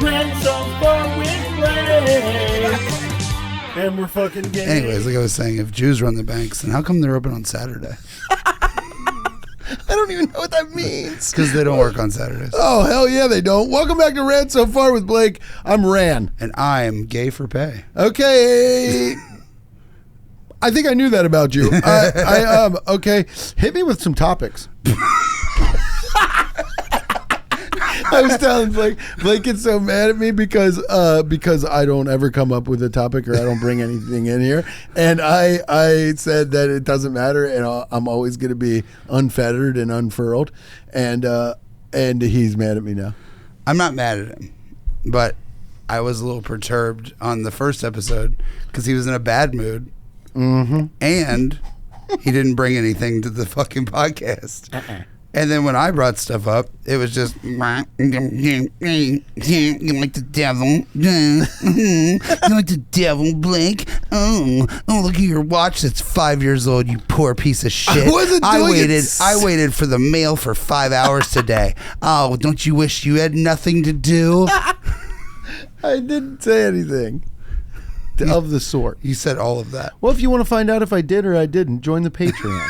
Ran so far with Blake. And we're fucking gay. Anyways, like I was saying, if Jews run the banks, then how come they're open on Saturday? I don't even know what that means. Because they don't work on Saturdays. Oh, hell yeah, they don't. Welcome back to Ran So Far with Blake. I'm Ran. And I'm gay for pay. Okay. I think I knew that about you. Okay. Hit me with some topics. I was telling Blake gets so mad at me because I don't ever come up with a topic or I don't bring anything in here, and I said that it doesn't matter and I'm always going to be unfettered and unfurled, and he's mad at me now. I'm not mad at him, but I was a little perturbed on the first episode because he was in a bad mood, and he didn't bring anything to the fucking podcast. And then when I brought stuff up, it was just, you like the devil? You like the devil, Blake? Oh, look at your watch that's 5 years old, you poor piece of shit. I wasn't doing it. I waited for the mail for 5 hours today. Oh, don't you wish you had nothing to do? I didn't say anything of the sort. You said all of that. Well, if you want to find out if I did or I didn't, join the Patreon.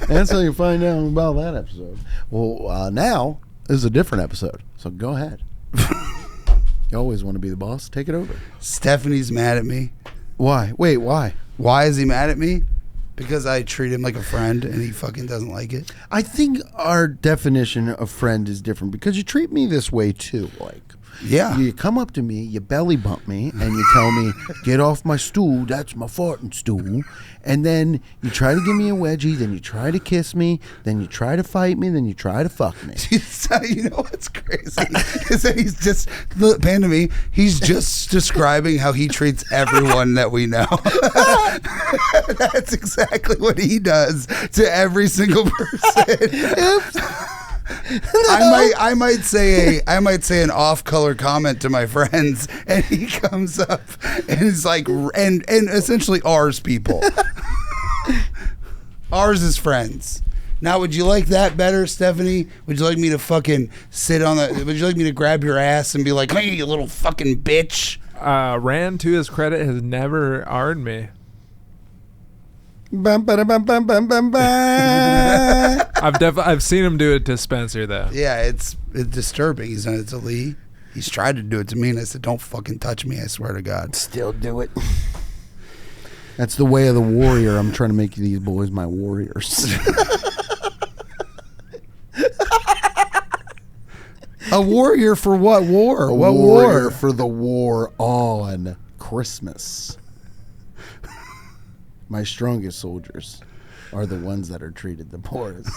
That's how you find out about that episode. Well, now is a different episode, so go ahead. You always want to be the boss. Take it over. Stephanie's mad at me. Why? Wait, why? Why is he mad at me? Because I treat him like a friend and he fucking doesn't like it. I think our definition of friend is different because you treat me this way too. Like, yeah. You come up to me, you belly bump me, and you tell me, get off my stool, that's my farting stool. And then you try to give me a wedgie, then you try to kiss me, then you try to fight me, then you try to fuck me. You know what's crazy? Is that he's just, Panda me, he's just describing how he treats everyone that we know. That's exactly what he does to every single person. Oops. No. I might say an off-color comment to my friends, and he comes up and is like, and essentially ours people, ours is friends. Now, would you like that better, Stephanie? Would you like me to fucking sit on the? Would you like me to grab your ass and be like, "Hey, you little fucking bitch"? Rand, to his credit, has never R'd me. Bum, ba, bum, bum, bum, bum, bum. I've seen him do it to Spencer though. Yeah, it's disturbing. He's done it to Lee. He's tried to do it to me, and I said, "Don't fucking touch me." I swear to God. Still do it. That's the way of the warrior. I'm trying to make these boys my warriors. A warrior for what war? What warrior war? for the war on Christmas. My strongest soldiers are the ones that are treated the poorest.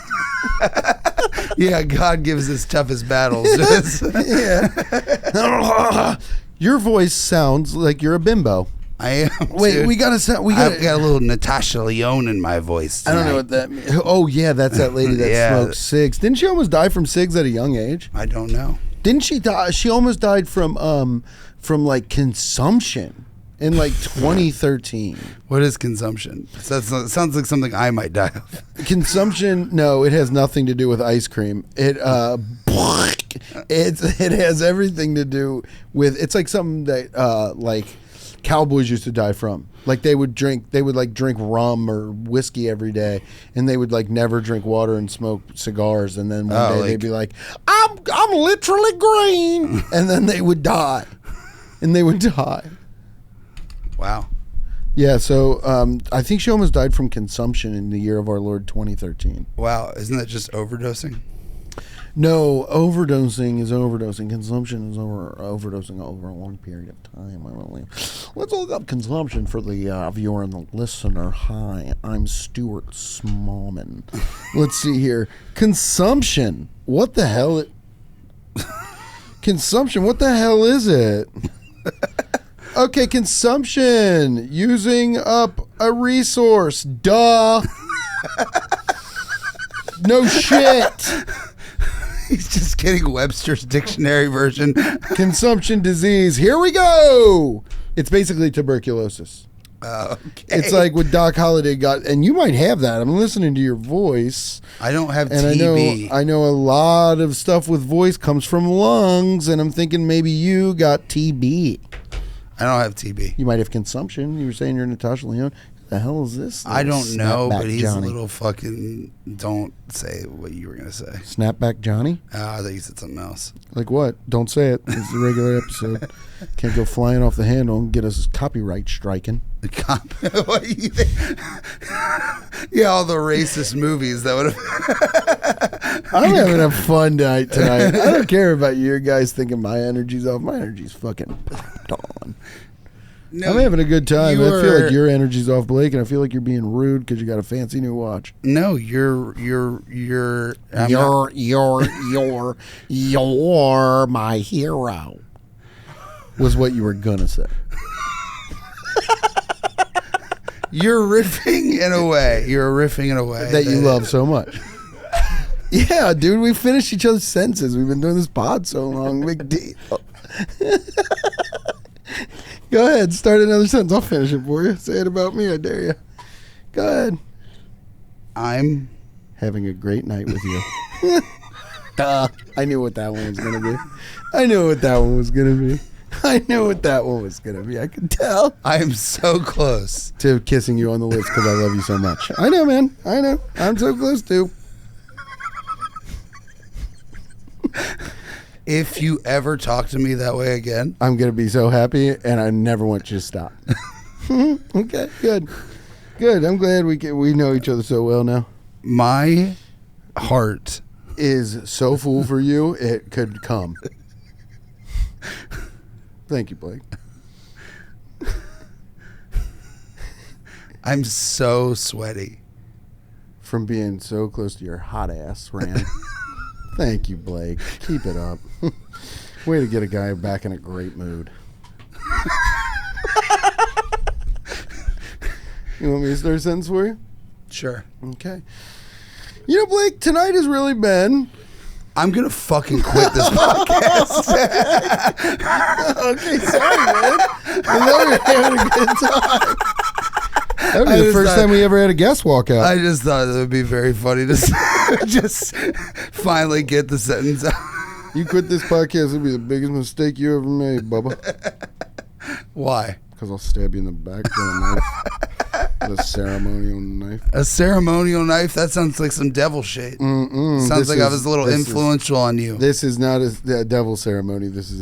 Yeah, God gives his toughest battles. Yeah. Your voice sounds like you're a bimbo. I am. Wait, dude. we gotta sound. I've got a little Natasha Lyonne in my voice tonight. I don't know what that means. Oh yeah, that's that lady that Yeah. smokes cigs. Didn't she almost die from cigs at a young age? I don't know. Didn't she die? She almost died from like consumption in like 2013. What is consumption? It sounds like something I might die of. Consumption? No, it has nothing to do with ice cream. It has everything to do with. It's like something that like cowboys used to die from. Like they would drink rum or whiskey every day, and they would like never drink water and smoke cigars. And then one day they'd be like, I'm literally green, and then they would die, Wow. Yeah, so I think she almost died from consumption in the year of our Lord 2013. Wow. Isn't that just overdosing? No, overdosing is overdosing. Consumption is overdosing over a long period of time, I believe. Let's look up consumption for the viewer and the listener. Hi, I'm Stuart Smallman. Let's see here. Consumption. What the hell? Consumption. What the hell is it? Okay, consumption. Using up a resource. Duh. No shit. He's just getting Webster's dictionary version. Consumption disease. Here we go. It's basically tuberculosis. Okay. It's like what Doc Holliday got, and you might have that. I'm listening to your voice, I don't have and TB. I know a lot of stuff with voice comes from lungs, and I'm thinking maybe you got TB. I don't have TB. You might have consumption. You were saying you're Natasha Leone. The hell is this? I don't know, Snapback but he's Johnny. a little fucking. Don't say what you were gonna say. Snapback Johnny? I thought you said something else. Like what? Don't say it. It's a regular episode. Can't go flying off the handle and get us copyright striking. The cop. What do you think? Yeah, all the racist movies that would have. I'm having a fun night tonight. I don't care about you guys thinking my energy's off. My energy's fucking popped on. No, I'm having a good time. you I feel were- like your energy's off, Blake, and I feel like you're being rude because you got a fancy new watch. No, you're. I'm not- You're my hero. Was what you were gonna say. You're riffing in a way. You're riffing in a way That you love so much. Yeah, dude, we finished each other's sentences. We've been doing this pod so long. Big deal. Go ahead, start another sentence. I'll finish it for you. Say it about me, I dare you. Go ahead. I'm. Having a great night with you. Duh. I knew what that one was going to be. I knew what that one was going to be. I knew what that one was going to be. I could tell. I am so close. To kissing you on the lips because I love you so much. I know, man. I know. I'm so close to. If you ever talk to me that way again, I'm going to be so happy, and I never want you to stop. Okay, good. Good. I'm glad we know each other so well now. my heart. Is so full for you, it could come. Thank you, Blake. I'm so sweaty. From being so close to your hot ass, Rand. Thank you, Blake. Keep it up. Way to get a guy back in a great mood. You want me to start a sentence for you? Sure. Okay. You know, Blake, tonight has really been... I'm going to fucking quit this podcast. Okay, sorry, man. I know you're having a good time. That would be I the just first thought- time we ever had a guest walk out. I just thought it would be very funny to just finally get the sentence out. You quit this podcast, it'll be the biggest mistake you ever made, Bubba. Why? Because I'll stab you in the back with a knife. With a ceremonial knife. A ceremonial knife? That sounds like some devil shit. Sounds This like I is- was a little this is- influential on you. This is not a devil ceremony. This is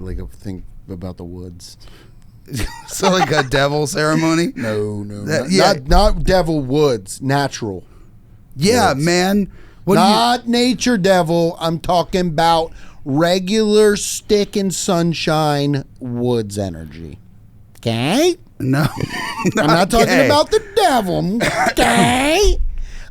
like a thing about the woods. So like a devil ceremony? No, That- yeah. not devil woods. Natural. Yeah, Woods. man. What do Not nature devil. I'm talking about regular stick and sunshine woods energy. Okay? you... No. I'm not talking Okay. about the devil. Okay?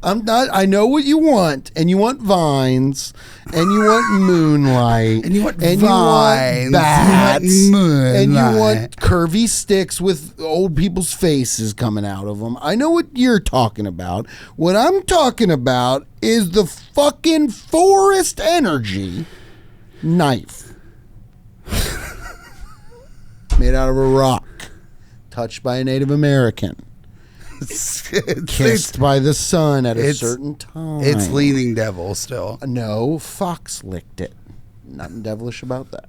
I'm not. I know what you want, and you want vines, and you want moonlight, And you want and vines, you want bats, you want and you moonlight. want curvy sticks with old people's faces coming out of them. I know what you're talking about. What I'm talking about is the fucking forest energy knife made out of a rock, touched by a Native American. Kissed by the sun at a it's- certain time. It's leaning devil still. No, fox licked it. Nothing devilish about that.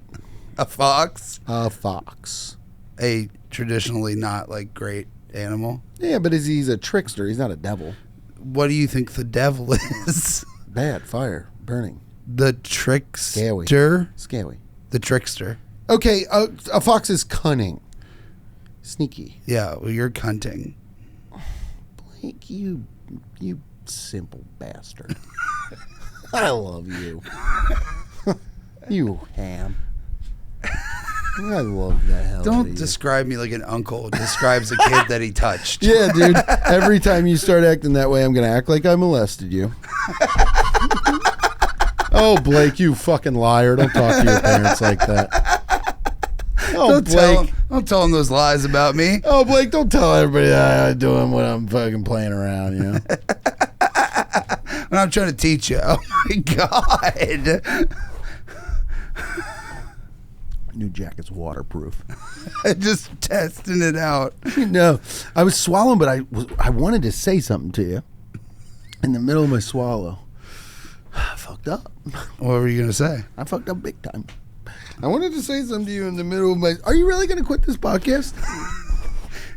A fox? A fox. A traditionally not like great animal. Yeah, but he's a trickster. He's not a devil. What do you think the devil is? Bad, fire, burning, The trickster? scary. The trickster. Okay, a fox is cunning, sneaky. Yeah, well, you're cunting. Blake, you simple bastard. I love you. You ham. I love the hell out of Don't you. describe me like an uncle describes a kid that he touched. Yeah, dude. Every time you start acting that way, I'm going to act like I molested you. Oh, Blake, you fucking liar. Don't talk to your parents like that. Oh, Blake. Don't tell him those lies about me. Oh, Blake, don't tell everybody I'm doing what I'm fucking playing around, you know? When I'm trying to teach you. Oh my God. new jacket's waterproof. Just testing it out. No, I was swallowing, but I wanted to say something to you in the middle of my swallow. I fucked up. What were you gonna say? I fucked up big time. I wanted to say something to you in the middle of my. Are you really going to quit this podcast?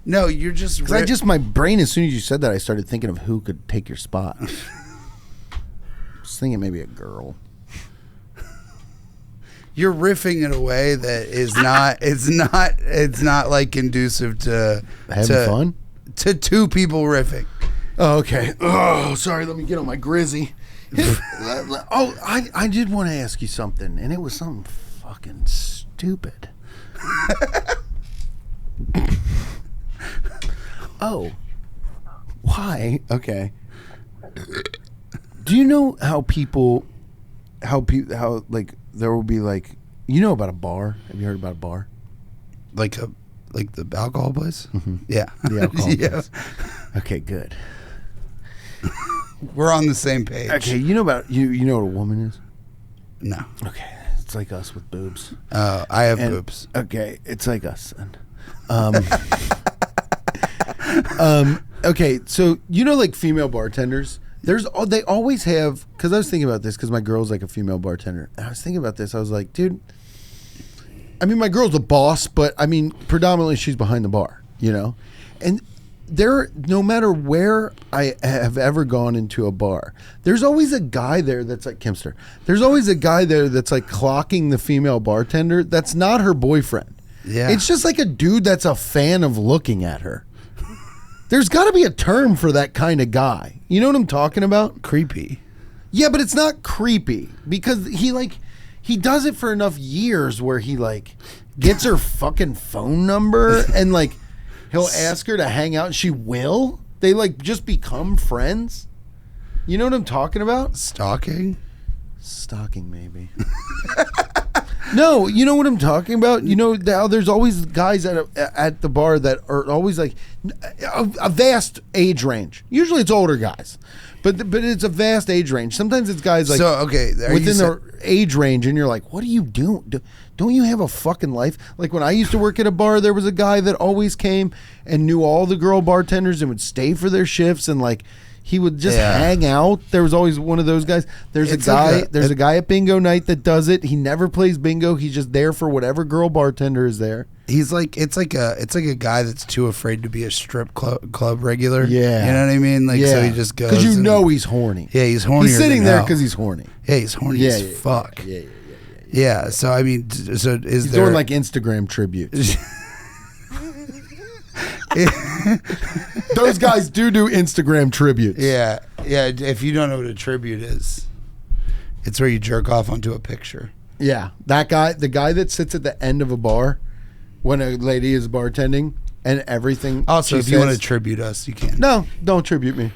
No, you're just. Because my brain, as soon as you said that, I started thinking of who could take your spot. I was thinking maybe a girl. You're riffing in a way that is not. It's not like conducive to Having fun. To two people riffing. Oh, okay. Oh, sorry. Let me get on my grizzy. Oh, I did want to ask you something, and it was something fucking stupid. Oh, why? Okay. Do you know how like there will be like, you know about a bar? Have you heard about a bar? Like the alcohol place? Mm-hmm. Yeah. The alcohol Yeah. place. Okay, good. We're on the same page. Okay, you know about you know what a woman is? No. Okay, it's like us with boobs. I have And- boobs. Okay, it's like us then. Okay, so you know, like female bartenders, they always have. Because I was thinking about this because my girl's like a female bartender, and I was thinking about this. I was like, dude, I mean, my girl's a boss, but I mean, predominantly she's behind the bar, you know, and. No matter where I have ever gone into a bar, there's always a guy there that's like Kimster. There's always a guy there that's like clocking the female bartender. That's not her boyfriend. Yeah. It's just like a dude that's a fan of looking at her. There's got to be a term for that kind of guy. You know what I'm talking about? Creepy. Yeah, but it's not creepy because he does it for enough years where he like gets her fucking phone number and like he'll ask her to hang out and she will. They like just become friends. You know what I'm talking about? Stalking? Stalking, maybe. No, you know what I'm talking about? You know how there's always guys at the bar that are always like a vast age range. Usually it's older guys. But it's a vast age range. Sometimes it's guys like So, okay, are within you their age range, and you're like, what are you doing? Don't you have a fucking life? Like when I used to work at a bar, there was a guy that always came and knew all the girl bartenders and would stay for their shifts, and like he would just Yeah. hang out. There was always one of those guys. There's It's a guy. like There's a guy at bingo night that does it. He never plays bingo. He's just there for whatever girl bartender is there. He's like it's like a guy that's too afraid to be a strip club regular. Yeah. You know what I mean? Like so he just goes because you and- know he's horny. Yeah, he's horny. He's sitting there because he's horny. Yeah, he's horny Yeah, as yeah, fuck. Yeah. Yeah, so I mean, so is He's there doing like Instagram tributes. Those guys do Instagram tributes. yeah. If you don't know what a tribute is, it's where you jerk off onto a picture. Yeah, that guy, the guy that sits at the end of a bar when a lady is bartending and everything. Also, she if you want to says- tribute us, you can. no, don't tribute me.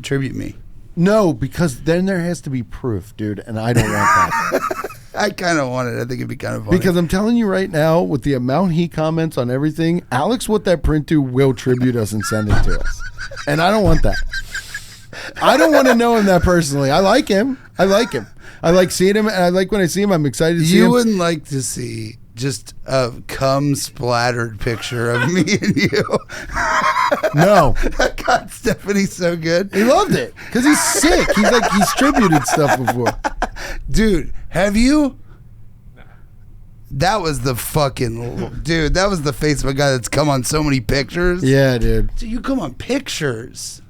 Tribute me. No, because then there has to be proof, dude, and I don't want that. I kind of want it. I think it'd be kind of funny. Because I'm telling you right now, with the amount he comments on everything, Alex, what that print to will tribute us and send it to us, and I don't want that. I don't want to know him that personally. I like him. I like seeing him, and I like when I see him. I'm excited to see you him. wouldn't like to see just a cum splattered picture of me and you. No, God, Stephanie, so good. he loved it because he's sick. He's tributed stuff before. Dude, have you? That was the fucking dude. That was the Facebook guy that's come on so many pictures. Yeah, dude. Dude, you come on pictures.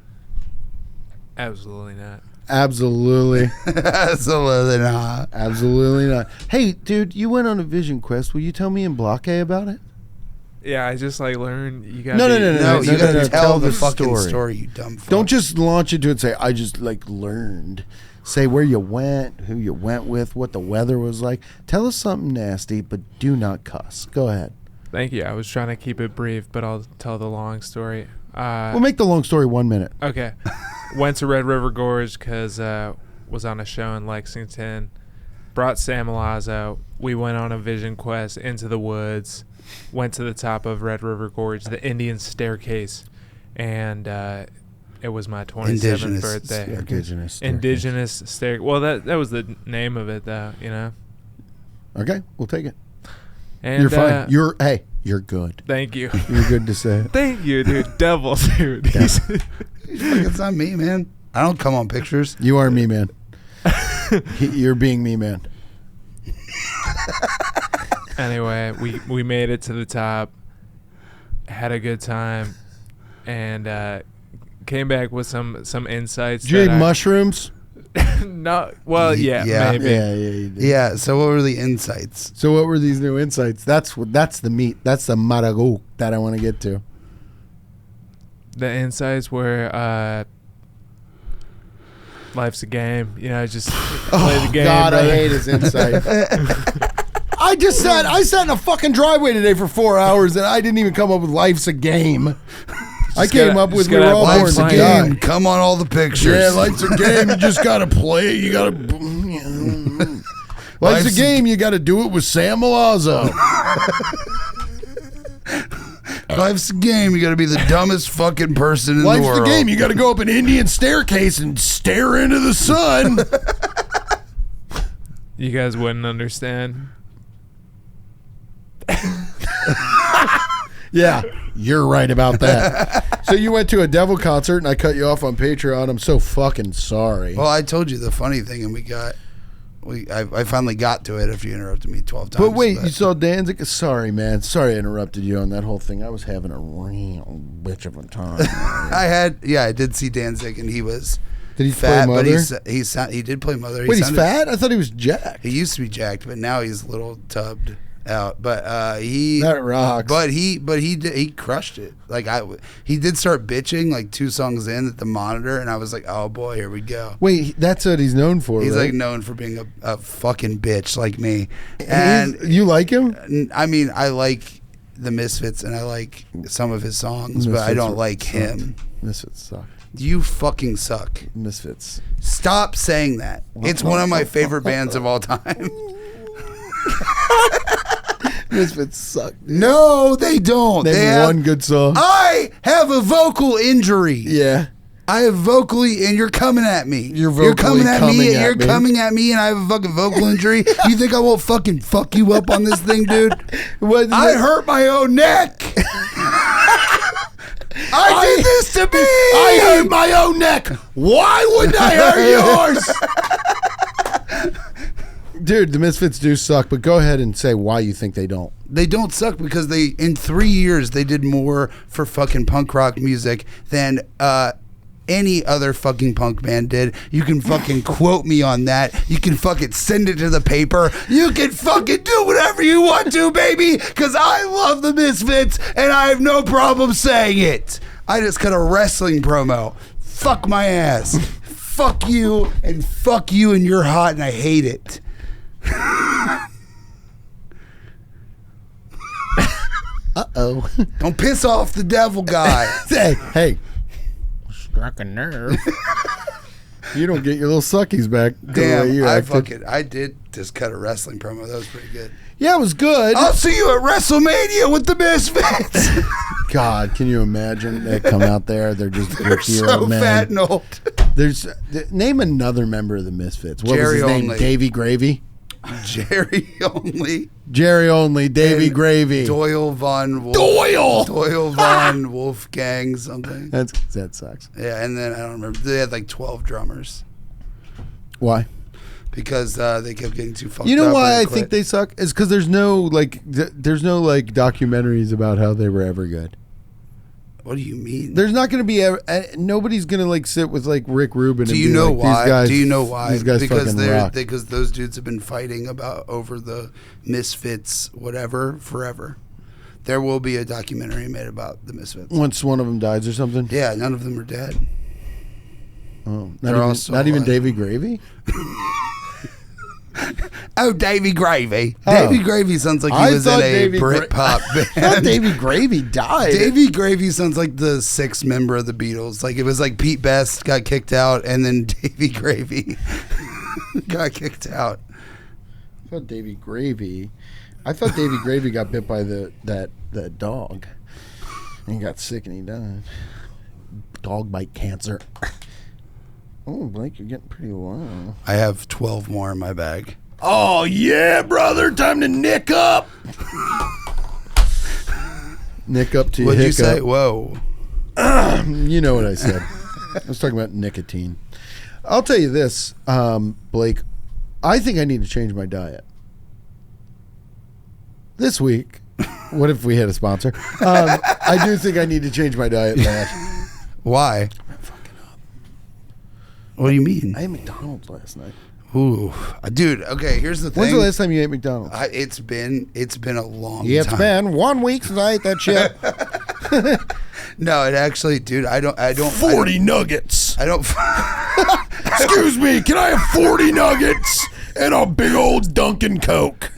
Absolutely not. Absolutely. Absolutely not. Absolutely not. Hey, dude, you went on a vision quest. Will you tell me in Block A about it? Yeah, I just like learned you got No, No, you gotta no, tell the the fucking story. story, you dumb fuck. Don't just launch into it and say, I just like learned. Say where you went, who you went with, what the weather was like. Tell us something nasty, but do not cuss. Go ahead. Thank you. I was trying to keep it brief, but I'll tell the long story. We'll make the long story 1 minute. Okay. Went to Red River Gorge because was on a show in Lexington. Brought Sam Milazzo. We went on a vision quest into the woods. Went to the top of Red River Gorge, the Indian Staircase, and it was my 27th Indigenous birthday. staircase. Indigenous stair. Well, that was the name of it, though. You know. Okay, we'll take it. And, You're fine. You're good. Thank you. You're good to say it. Thank you, dude. Devils, dude. Fuck, it's not me, man. I don't come on pictures. You are me, man. You're being me, man. Anyway, we made it to the top, had a good time, and came back with some insights. Did you eat mushrooms? No, well, yeah, Yeah. maybe. Yeah, you did. Yeah. So what were the insights? So what were these new insights? That's the meat. That's the maragout that I want to get to. The insights were life's a game. You know, just play the game. God, brother. I hate his insight. I sat in a fucking driveway today for 4 hours and I didn't even come up with life's a game. I came up with we were all born Life's to a die. game. Come on all the pictures. Yeah, life's a game. You just gotta play it. You gotta. Life's a game. You gotta do it with Sam Milazzo. Life's a game. You got to be the dumbest fucking person in Life's the world. the game. You gotta go up an Indian staircase and stare into the sun. You guys wouldn't understand. Yeah, you're right about that. So you went to a devil concert and I cut you off on Patreon. I'm so fucking sorry. Well, I told you the funny thing, and I finally got to it after you interrupted me 12 times. But wait, you saw Danzig? Sorry, man. Sorry I interrupted you on that whole thing. I was having a real bitch of a time. I did see Danzig, and he was Did he fat, play but Mother? he did play Mother. Wait, he's sounded- fat? I thought he was jacked. He used to be jacked, but now he's a little tubbed out. But he That rocks. But he crushed it. Like he did start bitching like 2 songs in at the Monitor, and I was like, oh boy, here we go. Wait, that's what he's known for, He's right? like known for being a fucking bitch like me. And You like him? I mean, I like the Misfits and I like some of his songs, but I Misfits don't like sucked. him. Misfits suck. You fucking suck. Misfits. Stop saying that. It's one of my favorite bands of all time. Misfits suck. No, they don't. Name They have, one good song. I have a vocal injury. Yeah. I have vocally, and you're coming at me. You're vocally coming at coming me. at You're me. coming at me, and I have a fucking vocal injury. You think I won't fucking fuck you up on this thing, dude? I hurt my own neck. I did this to me. I hurt my own neck. Why wouldn't I hurt yours? Dude, the Misfits do suck, but go ahead and say why you think they don't. They don't suck because in 3 years they did more for fucking punk rock music than any other fucking punk band did. You can fucking quote me on that. You can fucking send it to the paper. You can fucking do whatever you want to, baby, because I love the Misfits and I have no problem saying it. I just cut a wrestling promo. Fuck my ass. Fuck you and you're hot and I hate it. Uh-oh. Don't piss off the devil guy. Hey. Struck a nerve. You don't get your little suckies back. the way Damn, you acted. I did just cut a wrestling promo. That was pretty good. Yeah, it was good. I'll see you at WrestleMania with the Misfits. God, can you imagine they come out there? They're just They're so old men. fat and old. Name another member of the Misfits. What Jerry was his name? Only. Davy Gravy. Jerry Only. Jerry Only. Davy And Gravy. Doyle Von Wolf. Doyle Von Wolfgang something. That sucks. Yeah, and then I don't remember. They had like 12 drummers Why? because they kept getting too fucked up. You know why and I quit. think they suck? Is because there's no documentaries about how they were ever good. What do you mean? There's not going to be nobody's going to like sit with like Rick Rubin. Do and you be know like, why? These guys, Do you know why? These guys fucking rock. Because those dudes have been fighting over the Misfits, whatever, forever. There will be a documentary made about the Misfits. Once one of them dies or something. Yeah, none of them are dead. Oh, They're all still not even alive. Davy Gravy. Oh, Davy Gravy. Oh. Davy Gravy sounds like I he was in thought a Davy Britpop I thought band. Davy Gravy died. Davy Gravy sounds like the 6th member of the Beatles. Like it was like Pete Best got kicked out, and then Davy Gravy got kicked out. I thought Davy Gravy. I thought Davy Gravy got bit by that dog, and he got sick and he died. Dog bite cancer. Oh, Blake, you're getting pretty low. I have 12 more in my bag. Oh, yeah, brother. Time to nick up. Nick up to What'd you hiccup. say? Whoa. You know what I said. I was talking about nicotine. I'll tell you this, Blake. I think I need to change my diet. This week, what if we had a sponsor? I do think I need to change my diet, Matt. Why? What do you mean? I ate McDonald's last night. Ooh, dude. Okay, here's the thing. When's the last time you ate McDonald's? It's been a long Yeah, time. it's been 1 week since I ate that shit. No, it actually, dude. I don't. 40 nuggets. I don't. Excuse me, can I have 40 nuggets and a big old Dunkin' Coke?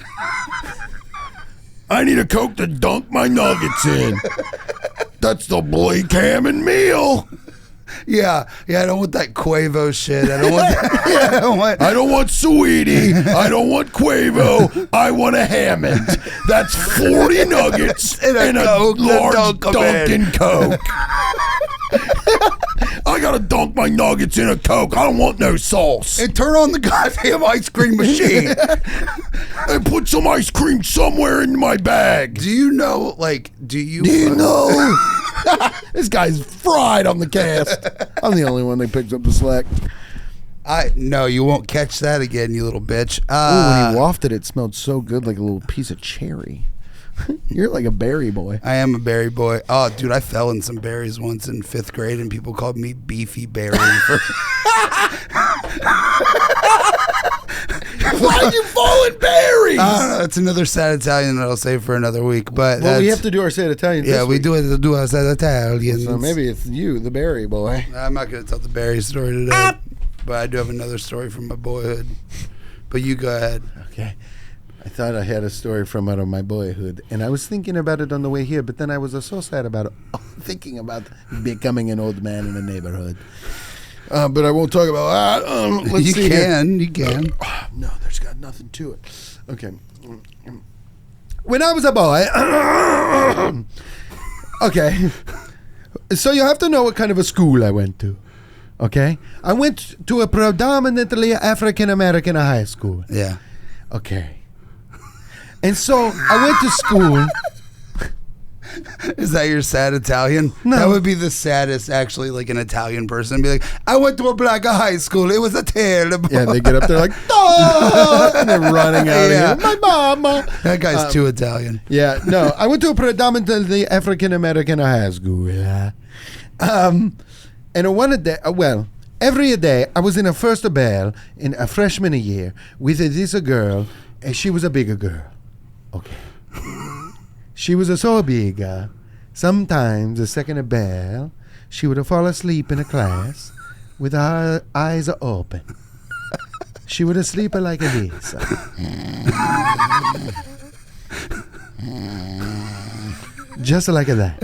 I need a Coke to dunk my nuggets in. That's the Blake Hammond meal. Yeah. I don't want that Quavo shit. I don't want. That. I don't want Sweetie. I don't want Quavo. I want a Hammond. That's 40 nuggets And a and a Coke to large dunk 'em in. Dunkin' Coke. I gotta dunk my nuggets in a Coke. I don't want no sauce. And turn on the goddamn ice cream machine. And put some ice cream somewhere in my bag. Do you know? Like, do you? Do you know? This guy's fried on the cast. I'm the only one that picks up the slack. No, you won't catch that again, you little bitch. Ooh, when he wafted it smelled so good, like a little piece of cherry. You're like a berry boy. I am a berry boy. Oh, dude, I fell in some berries once in 5th grade, and people called me Beefy Berry. Why'd you fall in berries? I don't know. It's another sad Italian that I'll save for another week. But Well, we that's- have to do our sad Italian. Yeah, this we week. do our sad Italians. So maybe it's you, the berry boy. I'm not going to tell the berry story today, but I do have another story from my boyhood. But you go ahead. Okay. I thought I had a story from out of my boyhood, and I was thinking about it on the way here, but then I was so sad about it, thinking about becoming an old man in the neighborhood. But I won't talk about that. Let's You see here. can. You can. No, there's got nothing to it. Okay. When I was a boy. Okay. So you have to know what kind of a school I went to. Okay? I went to a predominantly African American high school. Yeah. Okay. And so I went to school. Is that your sad Italian? No. That would be the saddest, actually, like an Italian person. Be like, I went to a black high school. It was a terrible. Yeah, they get up there like, oh, and they're running out Yeah. of here. My mama. That guy's too Italian. Yeah, no, I went to a predominantly African American high school. And one day, every day I was in a first bell in a freshman year with this girl, and she was a bigger girl. Okay. She was so big. Sometimes the second bell, she would fall asleep in a class with her eyes open. She would sleep like this. Just like that.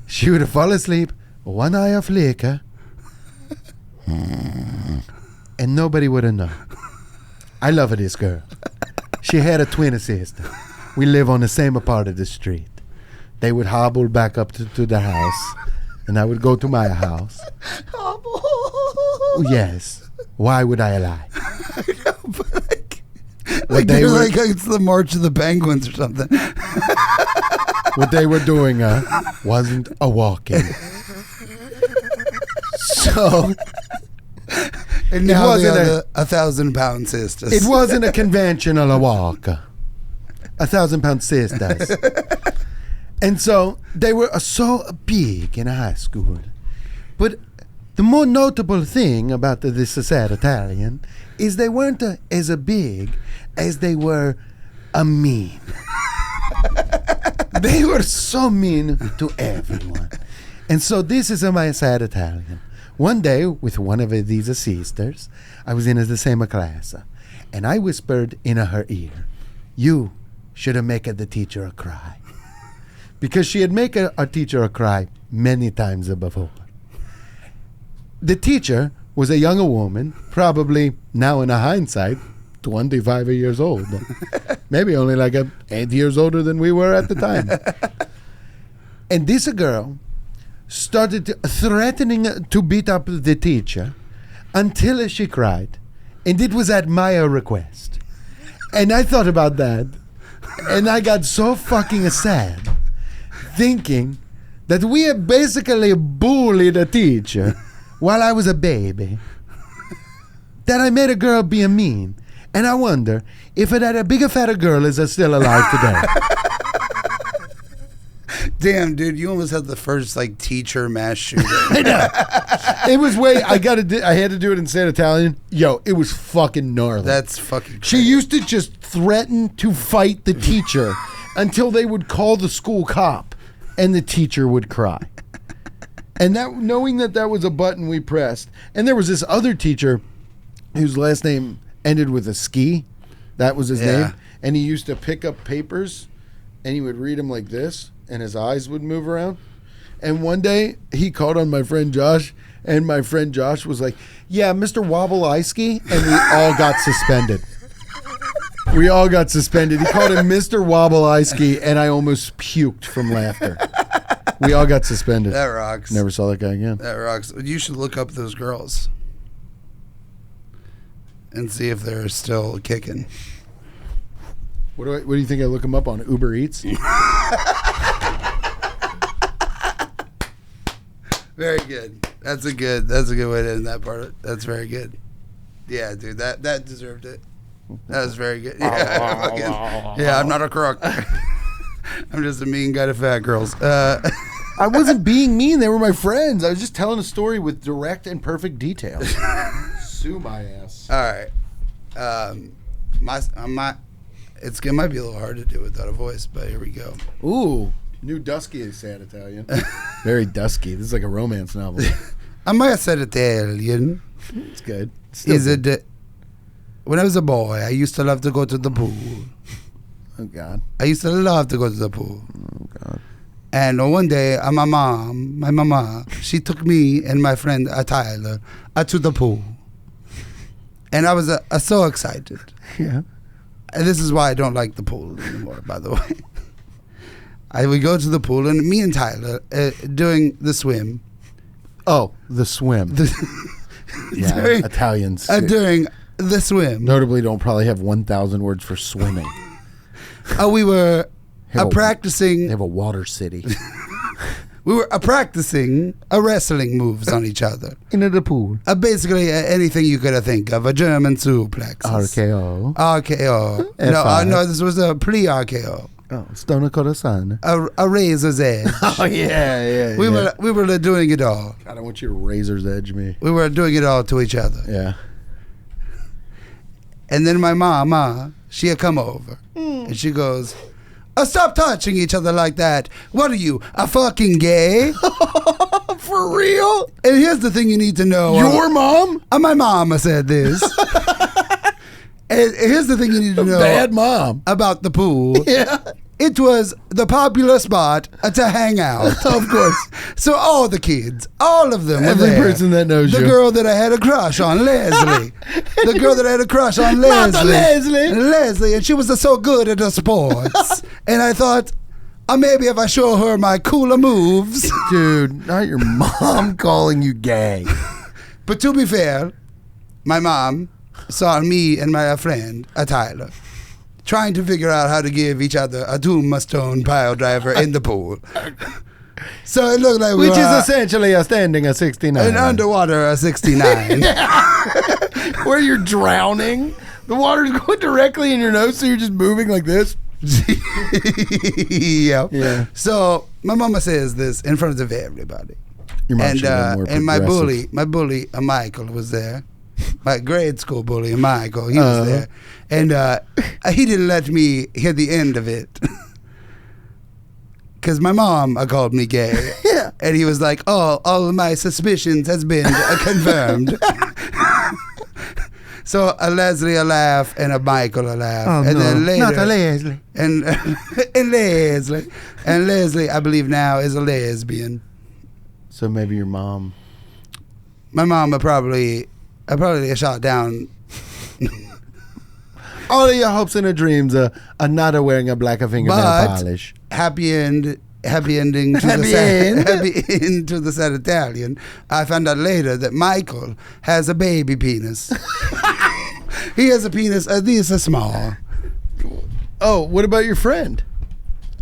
She would fall asleep, one eye flicker, and nobody would know. I love this girl. She had a twin sister. We live on the same part of the street. They would hobble back up to the house, and I would go to my house. Yes. Why would I lie? Like, they you're were- like it's the March of the Penguins or something. What they were doing wasn't a walking. So And now they wasn't are the 1,000-pound sisters. it wasn't a conventional walk. 1,000-pound sisters. And so they were so big in high school. But the more notable thing about this sad Italian is they weren't as big as they were mean. They were so mean to everyone. And so this is my sad Italian. One day, with one of these sisters, I was in the same class, and I whispered in her ear, "You should have made the teacher cry." Because she had made a teacher cry many times before. The teacher was a younger woman, probably now in hindsight, 25 years old. Maybe only like 8 years older than we were at the time. And this girl started threatening to beat up the teacher until she cried. And it was at my request. And I thought about that. And I got so fucking sad thinking that we had basically bullied a teacher while I was a baby. That I made a girl be mean. And I wonder if that a bigger, fatter girl is still alive today. Damn, dude, you almost had the first like teacher mass shooting. It was I had to do it in San Italian. Yo, it was fucking gnarly. That's fucking She crazy. used to just threaten to fight the teacher until they would call the school cop and the teacher would cry. And that, knowing that was a button we pressed. And there was this other teacher whose last name ended with a ski. That was his name. And he used to pick up papers and he would read them like this and his eyes would move around. And one day he called on my friend Josh, and my friend Josh was like, yeah, Mr. Wobble-Iski, and we all got suspended. We all got suspended. He called him Mr. Wobble-Iski, and I almost puked from laughter. We all got suspended. That rocks. Never saw that guy again. That rocks. You should look up those girls and see if they're still kicking. What do you think I look him up on? Uber Eats? Very good. That's a good way to end that part. That's very good. Yeah, dude, that deserved it. That was very good. Yeah, I'm not a crook. I'm just a mean guy to fat girls. I wasn't being mean. They were my friends. I was just telling a story with direct and perfect detail. Sue my ass. All right. It might be a little hard to do without a voice, but here we go. Ooh. New Dusky is sad Italian. Very dusky. This is like a romance novel. I might have said Italian. It's good. When I was a boy, I used to love to go to the pool. Oh, God. I used to love to go to the pool. Oh, God. And one day, my mama, she took me and my friend Tyler to the pool. And I was so excited. Yeah. And this is why I don't like the pool anymore, by the way. I would go to the pool, and me and Tyler doing the swim. Oh, the swim. Yeah, During- Italians. During the swim. Notably don't probably have 1,000 words for swimming. We were They have practicing. a water city. We were practicing wrestling moves on each other. Into the pool. Basically, anything you could think of. A German suplex. RKO. RKO. F5. No, this was a pre-RKO. Oh, Stone Corazon. A razor's edge. Oh, yeah. We were doing it all. God, I want you to razor's edge me. We were doing it all to each other. Yeah. And then my mama, she had come over. And she goes, stop touching each other like that. What are you, a fucking gay? For real? And here's the thing you need to know. Your mom? My mama said this. And here's the thing you need to know. Bad mom. About the pool. Yeah. It was the popular spot to hang out. Of course. So all the kids, all of them were Every there. person that knows the you. girl that I had a crush on, Leslie. The girl that I had a crush on, Not the Leslie. Leslie. Leslie, and she was so good at the sports. And I thought, maybe if I show her my cooler moves. Dude, not your mom calling you gay. But to be fair, my mom saw me and my friend, Tyler, trying to figure out how to give each other a tombstone pile driver in the pool. So it looked like we Which were is essentially a standing at 69. an underwater 69. Where you're drowning. The water's going directly in your nose, so you're just moving like this. Yep. Yeah. So my mama says this in front of everybody. Your mom And should have been more and my progressive. bully, Michael was there. My grade school bully, Michael, he was there, and he didn't let me hear the end of it because my mom called me gay. Yeah. And he was like, "Oh, all of my suspicions has been confirmed." So a Leslie a laugh and a Michael a laugh, Oh, and no. then later, Not a Leslie. and Leslie, I believe now is a lesbian. So maybe your mom. My mama probably shot down. All of your hopes and dreams are not wearing a black fingernail But polish. happy ending to Happy end. happy end to the sad Italian. I found out later that Michael has a baby penis. He has a penis this small. Oh, what about your friend?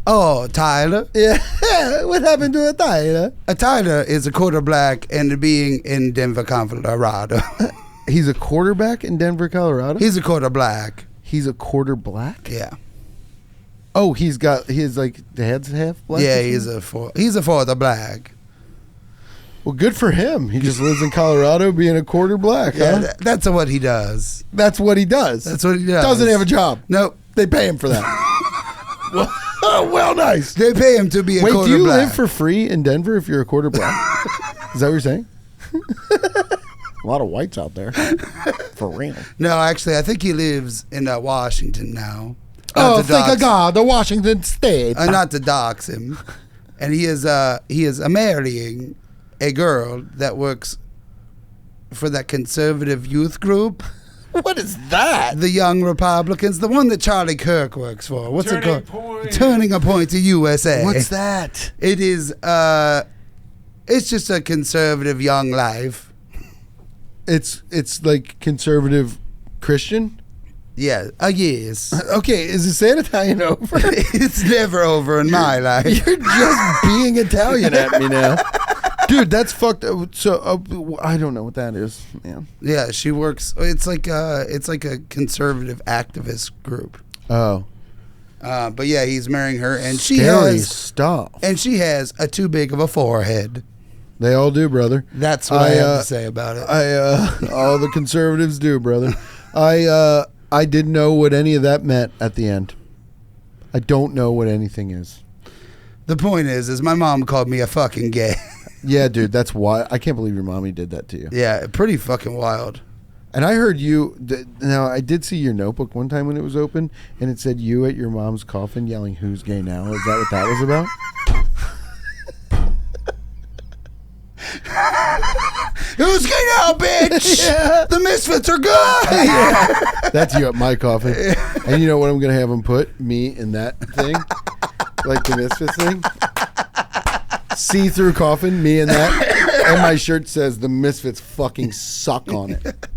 Oh, Tyler. Yeah, what happened to a Tyler? A Tyler is a quarter black and being in Denver, Colorado. He's a quarterback in Denver, Colorado. He's a quarter black. He's a quarter black. Yeah. Oh, he's like the head's half black. Yeah, or he's something? a quarter black. Well, good for him. He just lives in Colorado, being a quarter black. Yeah, Huh? that's what he does. That's what he does. That's what he does. Doesn't have a job. Nope. They pay him for that. well, nice. They pay him to be a Wait, quarter do you black. live for free in Denver if you're a quarter black? Is that what you're saying? A lot of whites out there. For real. No, actually, I think he lives in Washington now. Oh, Not to thank dox- God, the Washington State. not to dox him. And he is marrying a girl that works for that conservative youth group, What is that? the Young Republicans, the one that Charlie Kirk works for. What's Turning it called? Point. Turning a Point to USA. What's that? It is. It's just a conservative young life. It's like conservative Christian. Yeah. Yes. Okay, is it saying Italian over? It's never over in my life. You're just being Italian at me now. Dude, that's fucked up. So I don't know what that is, man. Yeah, she works. It's like a conservative activist group. Oh, But yeah, he's marrying her, and she scary has stuff. a too big of a forehead. They all do, brother. That's what I have to say about it. All the conservatives do, brother. I didn't know what any of that meant at the end. I don't know what anything is. The point is my mom called me a fucking gay. Yeah, dude, that's why I can't believe your mommy did that to you. Yeah, pretty fucking wild. And I heard you. Now I did see your notebook one time when it was open, and it said you at your mom's coffin yelling, "Who's gay now?" Is that what that was about? Who's gay now, bitch? Yeah. The Misfits are good. That's you at my coffin. And you know what I'm gonna have them put? Me in that thing, like the Misfits thing. See-through coffin, me in that, and my shirt says "The Misfits fucking suck" on it.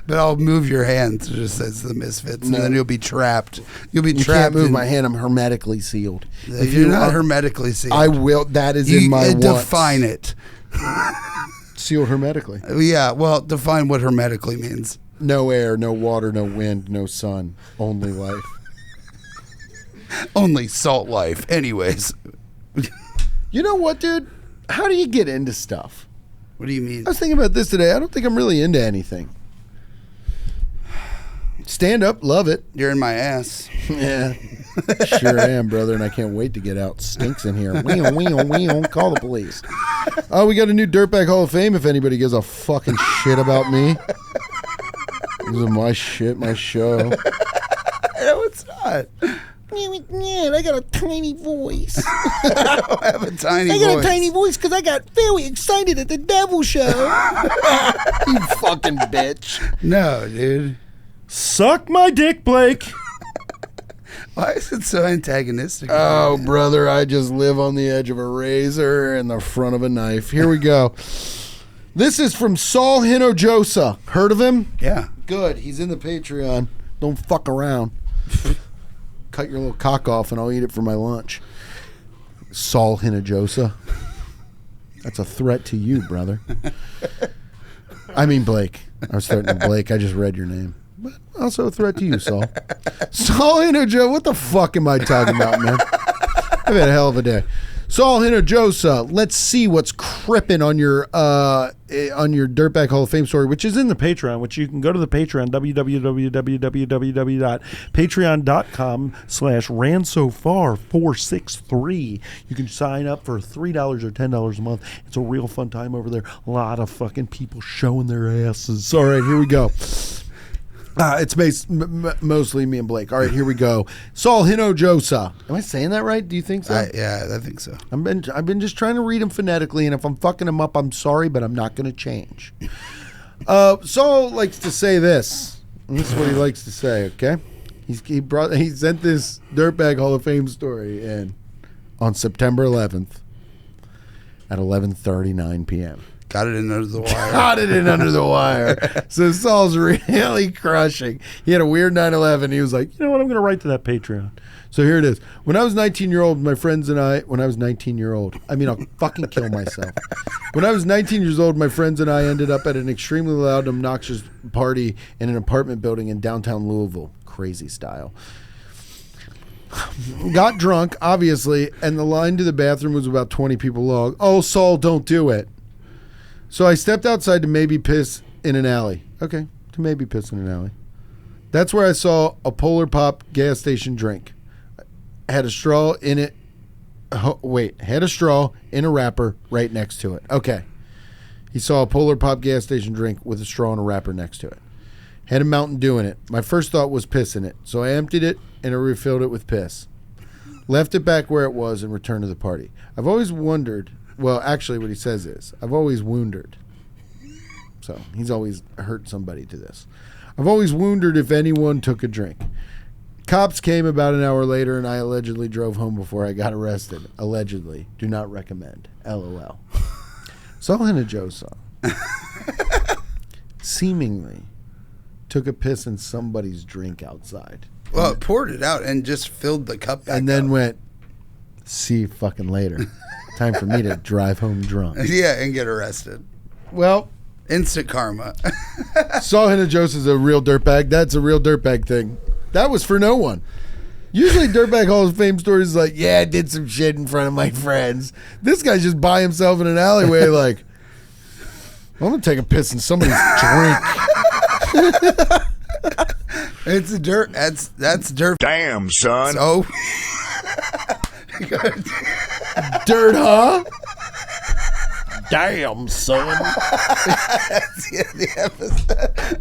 But I'll move your hand so it just says the Misfits, and No. then you'll be trapped. You'll be You trapped. can't move in- my hand. I'm hermetically sealed. If you're not hermetically sealed, I will. That is you in my wants. define it. Sealed hermetically. Yeah, well, define what hermetically means. No air, no water, no wind, no sun. Only life. Only salt life. Anyways, You know what, dude? How do you get into stuff? what do you mean? I was thinking about this today. I don't think I'm really into anything. Stand up, love it. You're in my ass. Yeah. Sure am, brother, and I can't wait to get out. Stinks in here. Wee-oh, call the police. Oh, we got a new Dirtbag Hall of Fame if anybody gives a fucking shit about me. This is my shit, my show. No, it's not. Yeah, I got a tiny voice. I don't have a tiny voice. I got a tiny voice because I got very excited at the Devil Show. You fucking bitch. No, dude. Suck my dick, Blake. Why is it so antagonistic? Oh, brother, I just live on the edge of a razor and the front of a knife. Here we go. This is from Saul Hinojosa. Heard of him? Yeah. Good. He's in the Patreon. Don't fuck around. Cut your little cock off and I'll eat it for my lunch. Saul Hinojosa. That's a threat to you, brother. I mean, Blake. I was threatening Blake. I just read your name. But also a threat to you, Saul. Saul Hinojosa. What the fuck am I talking about, man? I've had a hell of a day. Saul Hinojosa. Let's see what's crippin' on your Dirtbag Hall of Fame story, which is in the Patreon, which you can go to the Patreon, www.patreon.com/ransofar463. You can sign up for $3 or $10 a month. It's a real fun time over there. A lot of fucking people showing their asses. All right, here we go. It's mostly me and Blake. All right, here we go. Saul Hinojosa. Am I saying that right? Do you think so? Yeah, I think so. I've been just trying to read him phonetically, and if I'm fucking him up, I'm sorry, but I'm not going to change. Saul likes to say this. And this is what he likes to say. Okay, he sent this Dirtbag Hall of Fame story in on September 11th at 11:39 p.m. Got it in under the wire. Got it in under the wire. So Saul's really crushing. He had a weird 9/11. He was like, You know what? I'm going to write to that Patreon. so here it is. When I was 19-year-old, my friends and I, when I was 19-year-old, I mean, I'll fucking kill myself. When I was 19 years old, my friends and I ended up at an extremely loud, obnoxious party in an apartment building in downtown Louisville. Crazy style. Got drunk, obviously, and the line to the bathroom was about 20 people long. Oh, Saul, don't do it. So I stepped outside to maybe piss in an alley. Okay, to maybe piss in an alley. That's where I saw a Polar Pop gas station drink. Had a straw in it. Had a straw in a wrapper right next to it. Okay. He saw a Polar Pop gas station drink with a straw and a wrapper next to it. Had a Mountain Dew in it. My first thought was piss in it. So I emptied it and I refilled it with piss. Left it back where it was and returned to the party. I've always wondered, well, actually what he says is, I've always wounded. So he's always hurt somebody to this. I've always wondered if anyone took a drink. Cops came about an hour later and I allegedly drove home before I got arrested. Allegedly. Do not recommend. LOL. Saul Hinojosa seemingly took a piss in somebody's drink outside. Well, it poured it out and just filled the cup back And then up. went, see you fucking later. Time for me to drive home drunk. Yeah, and get arrested. Well, Instant karma. Saul Hinojosa's a real dirtbag. That's a real dirtbag thing. That was for no one. Usually Dirtbag Hall of Fame stories is like, yeah, I did some shit in front of my friends. This guy's just by himself in an alleyway like, I'm going to take a piss in somebody's drink. It's a dirt. That's dirt. Damn, son. So Dirt, huh? Damn, son. that's the end of the episode.